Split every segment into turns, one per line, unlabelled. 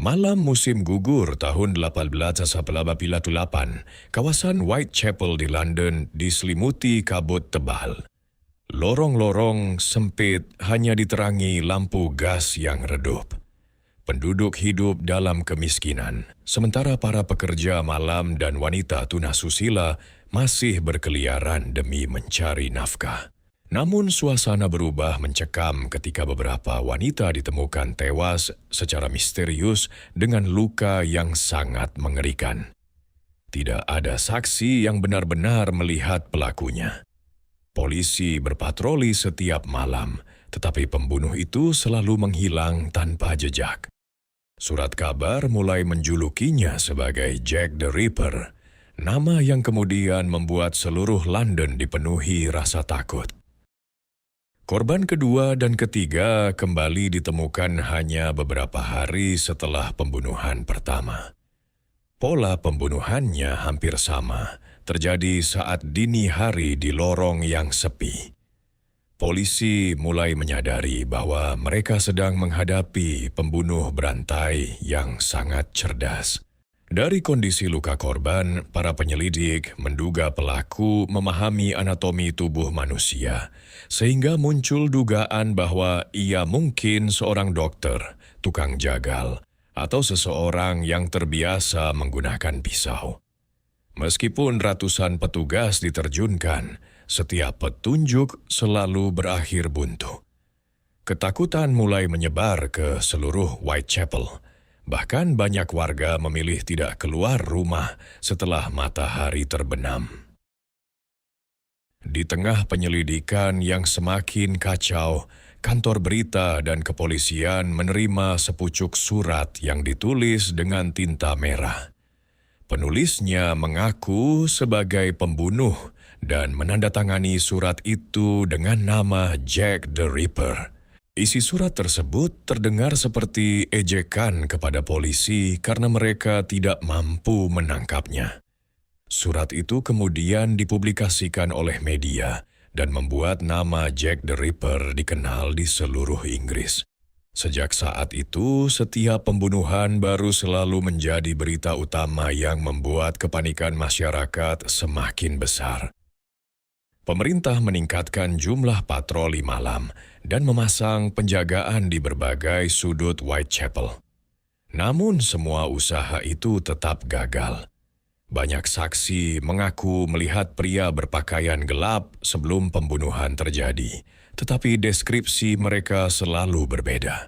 Malam musim gugur tahun 1888, kawasan Whitechapel di London diselimuti kabut tebal. Lorong-lorong sempit hanya diterangi lampu gas yang redup. Penduduk hidup dalam kemiskinan, sementara para pekerja malam dan wanita tunasusila masih berkeliaran demi mencari nafkah. Namun suasana berubah mencekam ketika beberapa wanita ditemukan tewas secara misterius dengan luka yang sangat mengerikan. Tidak ada saksi yang benar-benar melihat pelakunya. Polisi berpatroli setiap malam, tetapi pembunuh itu selalu menghilang tanpa jejak. Surat kabar mulai menjulukinya sebagai Jack the Ripper, nama yang kemudian membuat seluruh London dipenuhi rasa takut. Korban kedua dan ketiga kembali ditemukan hanya beberapa hari setelah pembunuhan pertama. Pola pembunuhannya hampir sama, terjadi saat dini hari di lorong yang sepi. Polisi mulai menyadari bahwa mereka sedang menghadapi pembunuh berantai yang sangat cerdas. Dari kondisi luka korban, para penyelidik menduga pelaku memahami anatomi tubuh manusia, sehingga muncul dugaan bahwa ia mungkin seorang dokter, tukang jagal, atau seseorang yang terbiasa menggunakan pisau. Meskipun ratusan petugas diterjunkan, setiap petunjuk selalu berakhir buntu. Ketakutan mulai menyebar ke seluruh Whitechapel. Bahkan banyak warga memilih tidak keluar rumah setelah matahari terbenam. Di tengah penyelidikan yang semakin kacau, kantor berita dan kepolisian menerima sepucuk surat yang ditulis dengan tinta merah. Penulisnya mengaku sebagai pembunuh dan menandatangani surat itu dengan nama Jack the Ripper. Isi surat tersebut terdengar seperti ejekan kepada polisi karena mereka tidak mampu menangkapnya. Surat itu kemudian dipublikasikan oleh media dan membuat nama Jack the Ripper dikenal di seluruh Inggris. Sejak saat itu, setiap pembunuhan baru selalu menjadi berita utama yang membuat kepanikan masyarakat semakin besar. Pemerintah meningkatkan jumlah patroli malam dan memasang penjagaan di berbagai sudut Whitechapel. Namun semua usaha itu tetap gagal. Banyak saksi mengaku melihat pria berpakaian gelap sebelum pembunuhan terjadi, tetapi deskripsi mereka selalu berbeda.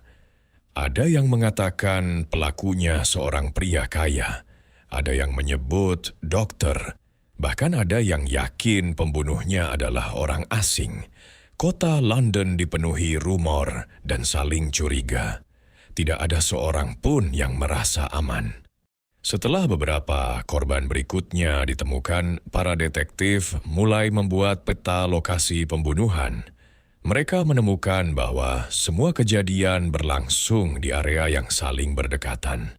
Ada yang mengatakan pelakunya seorang pria kaya, ada yang menyebut dokter, bahkan ada yang yakin pembunuhnya adalah orang asing. Kota London dipenuhi rumor dan saling curiga. Tidak ada seorang pun yang merasa aman. Setelah beberapa korban berikutnya ditemukan, para detektif mulai membuat peta lokasi pembunuhan. Mereka menemukan bahwa semua kejadian berlangsung di area yang saling berdekatan.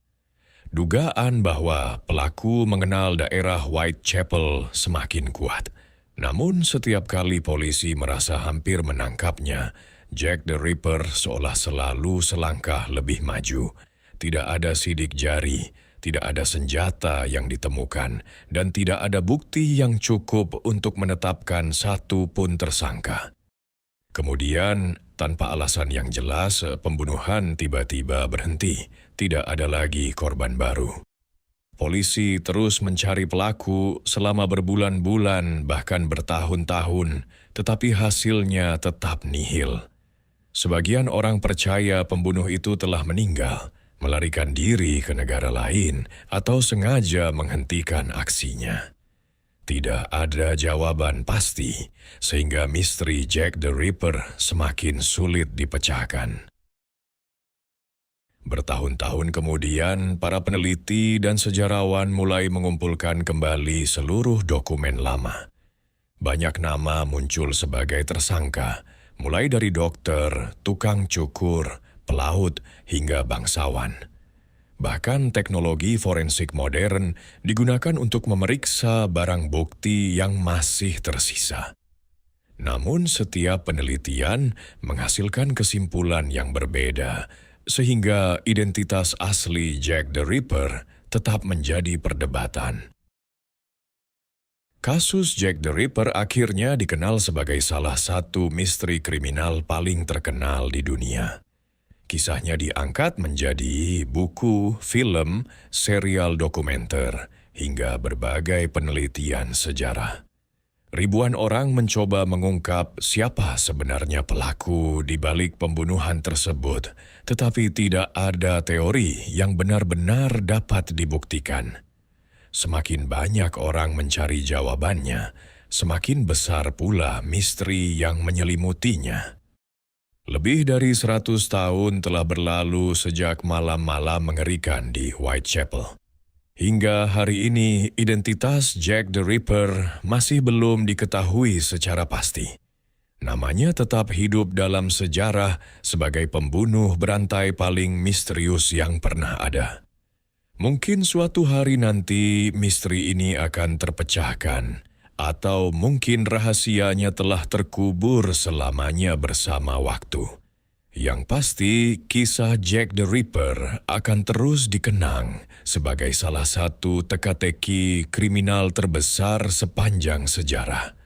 Dugaan bahwa pelaku mengenal daerah Whitechapel semakin kuat. Namun setiap kali polisi merasa hampir menangkapnya, Jack the Ripper seolah selalu selangkah lebih maju. Tidak ada sidik jari, tidak ada senjata yang ditemukan, dan tidak ada bukti yang cukup untuk menetapkan satu pun tersangka. Kemudian, tanpa alasan yang jelas, pembunuhan tiba-tiba berhenti. Tidak ada lagi korban baru. Polisi terus mencari pelaku selama berbulan-bulan, bahkan bertahun-tahun, tetapi hasilnya tetap nihil. Sebagian orang percaya pembunuh itu telah meninggal, melarikan diri ke negara lain, atau sengaja menghentikan aksinya. Tidak ada jawaban pasti, sehingga misteri Jack the Ripper semakin sulit dipecahkan. Bertahun-tahun kemudian, para peneliti dan sejarawan mulai mengumpulkan kembali seluruh dokumen lama. Banyak nama muncul sebagai tersangka, mulai dari dokter, tukang cukur, pelaut, hingga bangsawan. Bahkan teknologi forensik modern digunakan untuk memeriksa barang bukti yang masih tersisa. Namun setiap penelitian menghasilkan kesimpulan yang berbeda. sehingga identitas asli Jack the Ripper tetap menjadi perdebatan. Kasus Jack the Ripper akhirnya dikenal sebagai salah satu misteri kriminal paling terkenal di dunia. Kisahnya diangkat menjadi buku, film, serial dokumenter, hingga berbagai penelitian sejarah. Ribuan orang mencoba mengungkap siapa sebenarnya pelaku di balik pembunuhan tersebut, tetapi tidak ada teori yang benar-benar dapat dibuktikan. Semakin banyak orang mencari jawabannya, semakin besar pula misteri yang menyelimutinya. Lebih dari 100 tahun telah berlalu sejak malam-malam mengerikan di Whitechapel. Hingga hari ini, identitas Jack the Ripper masih belum diketahui secara pasti. Namanya tetap hidup dalam sejarah sebagai pembunuh berantai paling misterius yang pernah ada. Mungkin suatu hari nanti misteri ini akan terpecahkan, atau mungkin rahasianya telah terkubur selamanya bersama waktu. Yang pasti, kisah Jack the Ripper akan terus dikenang sebagai salah satu teka-teki kriminal terbesar sepanjang sejarah.